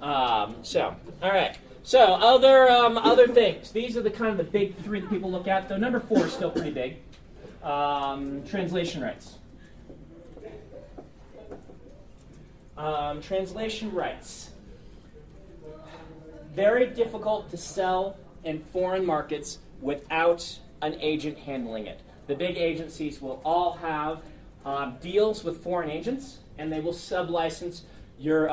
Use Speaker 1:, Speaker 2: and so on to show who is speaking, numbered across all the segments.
Speaker 1: All right. So other things. These are the kind of the big three that people look at. Though number 4 is still pretty big. Translation rights. Translation rights. Very difficult to sell in foreign markets without an agent handling it. The big agencies will all have deals with foreign agents, and they will sublicense your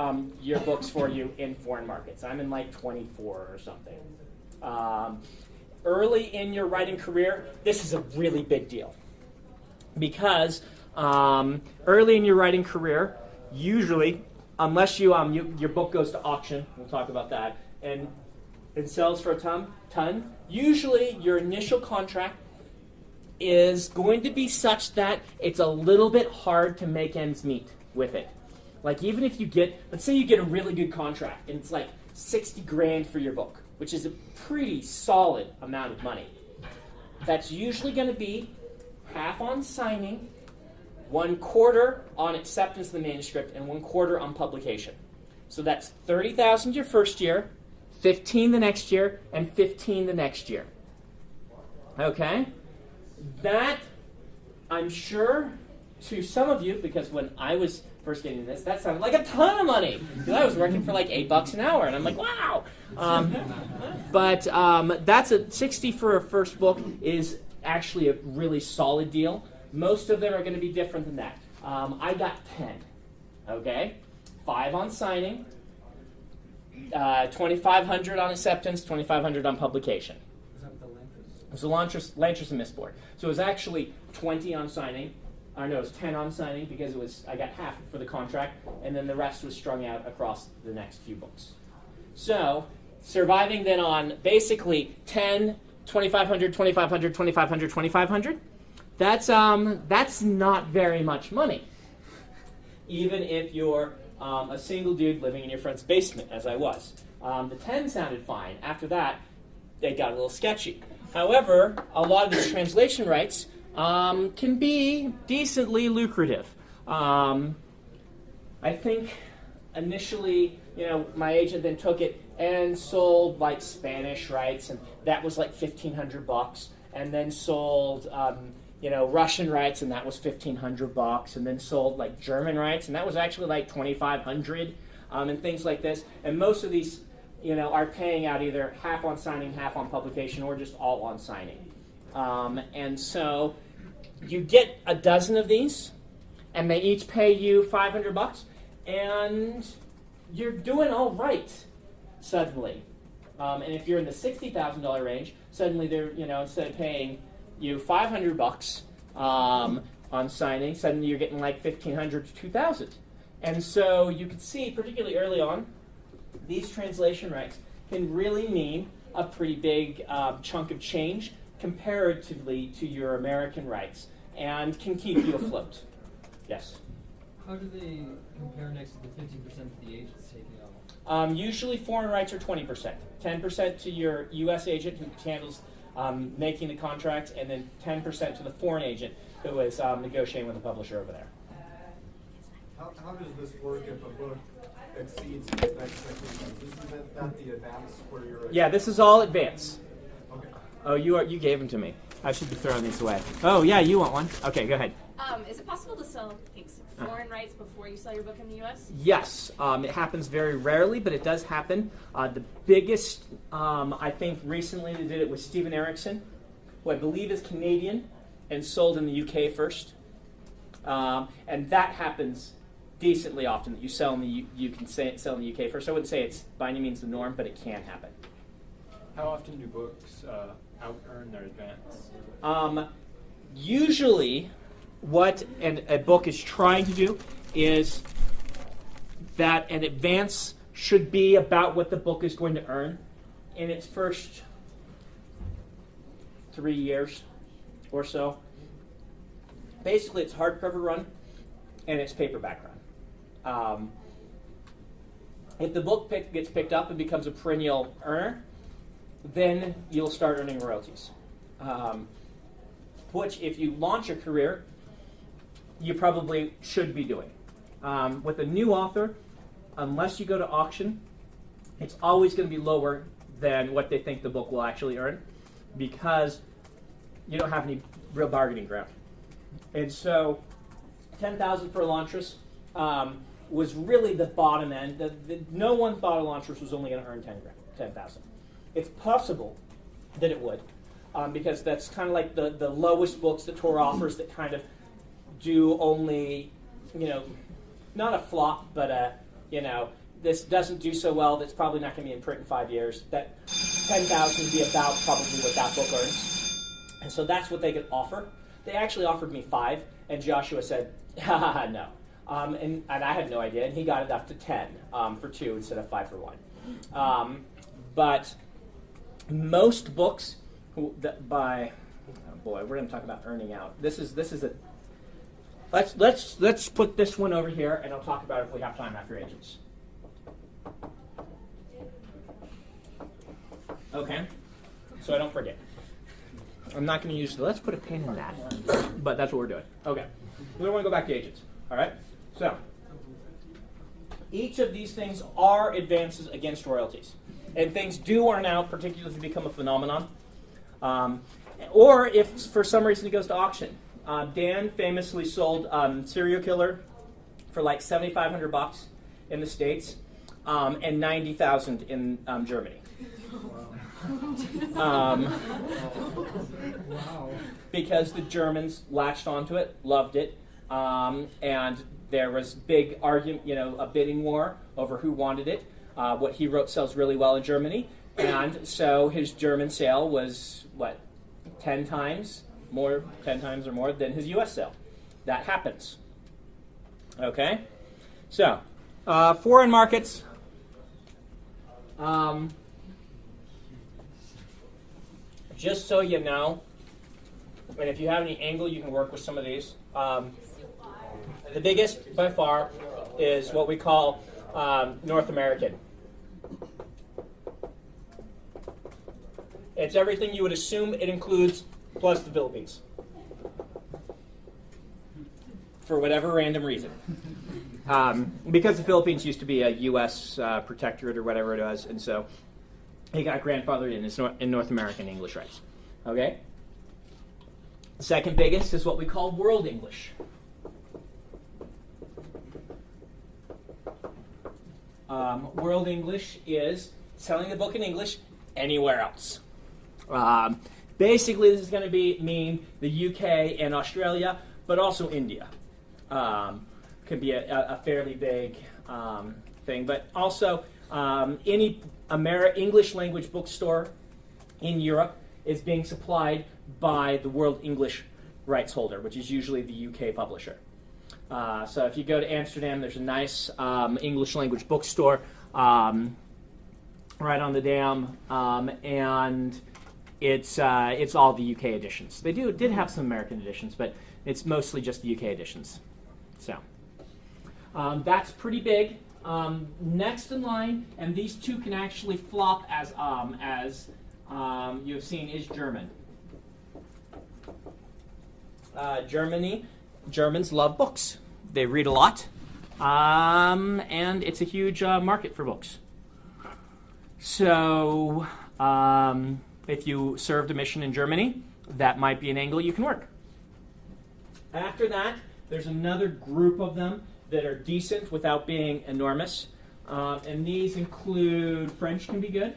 Speaker 1: books for you in foreign markets. I'm in like 24 or something. Early in your writing career, this is a really big deal because early in your writing career, usually, unless your book goes to auction, we'll talk about that, and it sells for a ton, usually your initial contract is going to be such that it's a little bit hard to make ends meet with it. Like even if you let's say you get a really good contract and it's like 60 grand for your book, which is a pretty solid amount of money. That's usually going to be half on signing, 1/4 on acceptance of the manuscript, and 1/4 on publication. So that's 30,000 your first year, 15 the next year, and 15 the next year. Okay? That, I'm sure, to some of you, because when I was first getting this, that sounded like a ton of money. Because I was working for like $8 an hour, and I'm like, wow! But that's 60 for a first book is actually a really solid deal. Most of them are going to be different than that. I got 10. Okay? 5 on signing, 2,500 on acceptance, 2,500 on publication. It was the Lantris and Mistborn. So it was actually 20 on signing. No, it was 10 on signing because I got half for the contract, and then the rest was strung out across the next few books. So surviving then on basically 10, 2,500, 2,500, 2,500, 2,500. That's not very much money, even if you're a single dude living in your friend's basement, as I was. The 10 sounded fine. After that, they got a little sketchy. However, a lot of these translation rights can be decently lucrative. I think initially, my agent then took it and sold like Spanish rights, and that was like $1,500, and then sold Russian rights, and that was $1,500, and then sold like German rights, and that was actually like $2,500, and things like this. And most of these, are paying out either half on signing, half on publication, or just all on signing. And so you get a dozen of these, and they each pay you $500, and you're doing all right suddenly. And if you're in the $60,000 range, suddenly they're, instead of paying you $500 on signing, suddenly you're getting like $1,500 to $2,000. And so you can see, particularly early on, these translation rights can really mean a pretty big chunk of change comparatively to your American rights, and can keep you afloat. Yes?
Speaker 2: How do they compare next to the 15% that the agent's taking out?
Speaker 1: Usually foreign rights are 20%. 10% to your U.S. agent who handles making the contracts, and then 10% to the foreign agent who is negotiating with the publisher over there.
Speaker 3: How does this work if a book exceeds expectations? Isn't that the advance where you're...
Speaker 1: Yeah, this is all advance.
Speaker 3: Okay.
Speaker 1: Oh, you gave them to me. I should be throwing these away. Oh, yeah, you want one? Okay, go ahead.
Speaker 4: Is it possible to sell foreign rights before you sell your book in the U.S.?
Speaker 1: Yes, it happens very rarely, but it does happen. The biggest, I think, recently they did it with Stephen Erickson, who I believe is Canadian and sold in the U.K. first. And that happens decently often, that you sell in sell in the UK first. I wouldn't say it's by any means the norm, but it can happen.
Speaker 5: How often do books out-earn their advance?
Speaker 1: Usually, what a book is trying to do is that an advance should be about what the book is going to earn in its first 3 years or so. Basically, it's hardcover run and it's paperback run. If the book gets picked up and becomes a perennial earner, then you'll start earning royalties. Which, if you launch a career, you probably should be doing. With a new author, unless you go to auction, it's always going to be lower than what they think the book will actually earn because you don't have any real bargaining ground. And so 10,000 for Elantris was really the bottom end. No one thought Elantris was only going to earn 10,000. It's possible that it would, because that's kind of like the lowest books that Tor offers that kind of do only, not a flop, but this doesn't do so well, that's probably not going to be in print in 5 years. That 10,000 would be about probably what that book earns. And so that's what they could offer. They actually offered me 5, and Joshua said, no. And I had no idea, and he got it up to 10 for 2 instead of 5 for 1. But most books by, oh boy, we're going to talk about earning out. This is a, let's put this one over here, and I'll talk about it if we have time after agents. Okay, so I don't forget. I'm not going to use, let's put a pin in that, but that's what we're doing. Okay, we don't want to go back to agents, all right? So, each of these things are advances against royalties. And things do earn out, particularly if they become a phenomenon. Or if for some reason it goes to auction. Dan famously sold Serial Killer for like $7,500 in the States and $90,000 in Germany. Wow. Because the Germans latched onto it, loved it, and there was big argument, a bidding war over who wanted it. What he wrote sells really well in Germany, and so his German sale was 10 times or more than his U.S. sale. That happens. Okay, so foreign markets. Just so you know, and if you have any angle, you can work with some of these. The biggest, by far, is what we call North American. It's everything you would assume it includes, plus the Philippines. For whatever random reason. Because the Philippines used to be a U.S. protectorate or whatever it was, and so it got grandfathered in North American English rights. Okay? The second biggest is what we call World English. World English is selling the book in English anywhere else. Basically, this is going to mean the UK and Australia, but also India. Could be a fairly big thing, but also any English language bookstore in Europe is being supplied by the World English rights holder, which is usually the UK publisher. So if you go to Amsterdam, there's a nice English language bookstore right on the dam, and it's all the UK editions. They did have some American editions, but it's mostly just the UK editions. So that's pretty big. Next in line, and these two can actually flop as you've seen, is German. Germans love books. They read a lot, and it's a huge market for books. So if you served a mission in Germany, that might be an angle you can work. After that, there's another group of them that are decent without being enormous, and these include French can be good,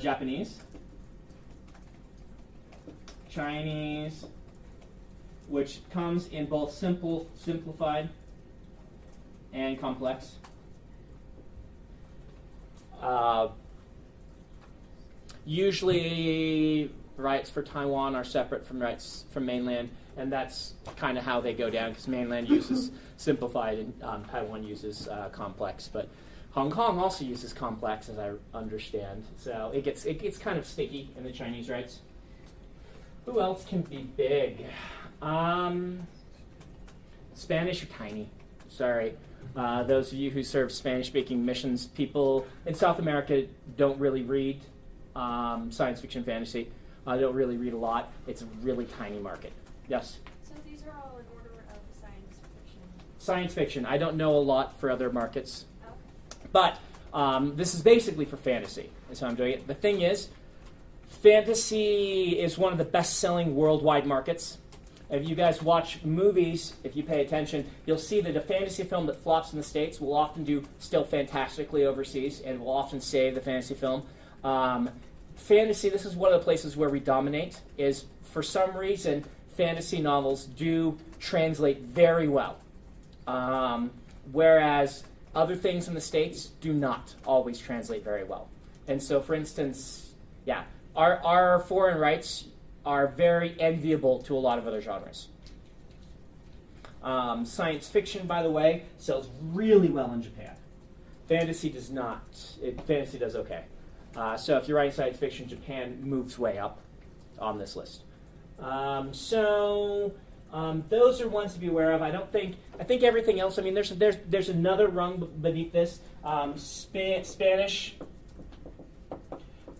Speaker 1: Japanese, Chinese, which comes in both simplified, and complex. Usually, rights for Taiwan are separate from rights from mainland, and that's kind of how they go down, because mainland uses simplified and Taiwan uses complex. But Hong Kong also uses complex, as I understand. So it gets kind of sticky in the Chinese rights. Who else can be big? Spanish are tiny. Sorry. Those of you who serve Spanish-speaking missions, people in South America don't really read science fiction, fantasy. They don't really read a lot. It's a really tiny market. Yes?
Speaker 4: So these are all in order of science fiction?
Speaker 1: science fiction. I don't know a lot for other markets, but this is basically for fantasy. That's how I'm doing it. The thing is, fantasy is one of the best-selling worldwide markets. If you guys watch movies, if you pay attention, you'll see that a fantasy film that flops in the States will often do still fantastically overseas and will often save the fantasy film. Fantasy, this is one of the places where we dominate, is for some reason, fantasy novels do translate very well. Whereas other things in the States do not always translate very well. And so, for instance, yeah, our foreign rights are very enviable to a lot of other genres. Science fiction, by the way, sells really well in Japan. Fantasy does not. Fantasy does okay. So if you're writing science fiction, Japan moves way up on this list. Those are ones to be aware of. I think everything else. I mean, there's another rung beneath this. Spanish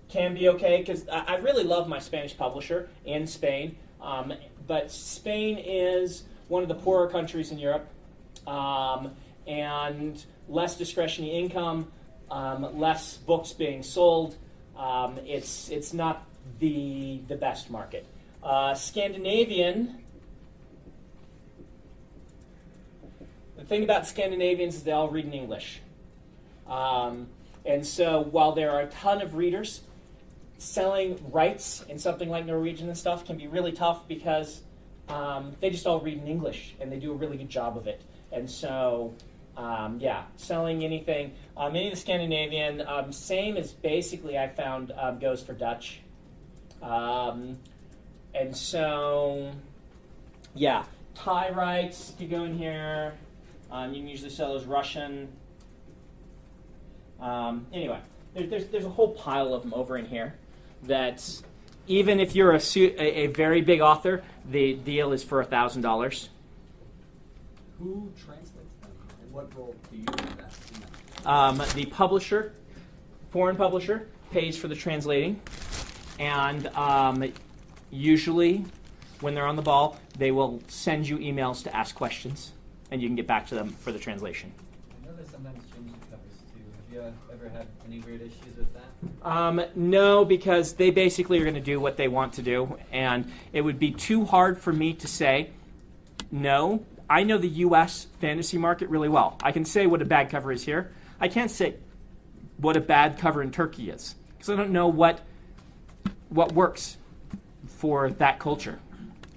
Speaker 1: can be okay because I really love my Spanish publisher in Spain, but Spain is one of the poorer countries in Europe, and less discretionary income, less books being sold. It's not the best market. Scandinavian. The thing about Scandinavians is they all read in English, and so while there are a ton of readers, selling rights in something like Norwegian and stuff can be really tough because they just all read in English and they do a really good job of it. And so, selling anything, any of the Scandinavian, same as basically I found goes for Dutch. And so, yeah, Thai rights could go in here. You can usually sell as Russian. Anyway, there's a whole pile of them over in here. That even if you're a very big author, the deal is for $1,000.
Speaker 2: Who translates them, and what role do you invest in that?
Speaker 1: The publisher, foreign publisher, pays for the translating, and usually, when they're on the ball, they will send you emails to ask questions, and you can get back to them for the translation.
Speaker 2: I know they sometimes change the covers too. Have you ever had any weird issues with that?
Speaker 1: No, because they basically are going to do what they want to do, and it would be too hard for me to say no. I know the U.S. fantasy market really well. I can say what a bad cover is here. I can't say what a bad cover in Turkey is, because I don't know what works for that culture.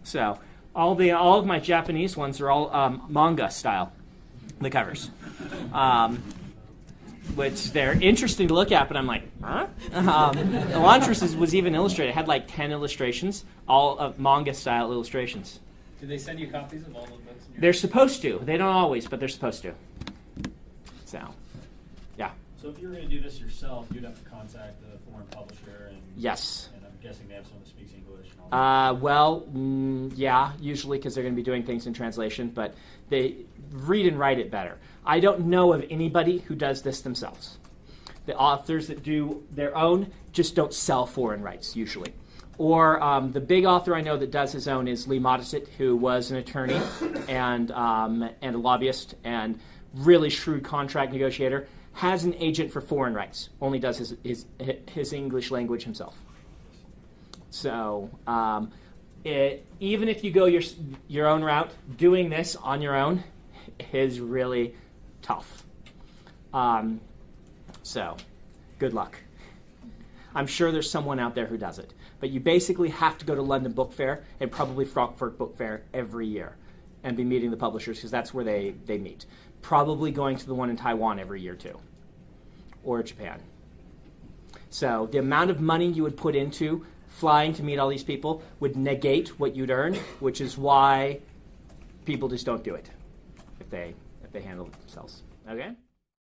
Speaker 1: So all of my Japanese ones are all manga style, the covers. Which they're interesting to look at, but I'm like, huh? Elantris was even illustrated. It had like 10 illustrations, all of manga-style illustrations.
Speaker 5: Do they send you copies of all those books?
Speaker 1: They're supposed to. They don't always, but they're supposed to. So, yeah.
Speaker 6: So if you were going to do this yourself, you'd have to contact the foreign publisher, and
Speaker 1: Yes.
Speaker 6: And I'm guessing they have someone that speaks English and all that.
Speaker 1: Yeah, usually because they're going to be doing things in translation, but they read and write it better. I don't know of anybody who does this themselves. The authors that do their own just don't sell foreign rights, usually. Or the big author I know that does his own is Lee Modesitt, who was an attorney and a lobbyist and really shrewd contract negotiator, has an agent for foreign rights, only does his English language himself. So even if you go your own route, doing this on your own is really tough. So good luck. I'm sure there's someone out there who does it. But you basically have to go to London Book Fair and probably Frankfurt Book Fair every year and be meeting the publishers because that's where they meet. Probably going to the one in Taiwan every year too, or Japan. So the amount of money you would put into flying to meet all these people would negate what you'd earn, which is why people just don't do it if they handle it themselves. Okay?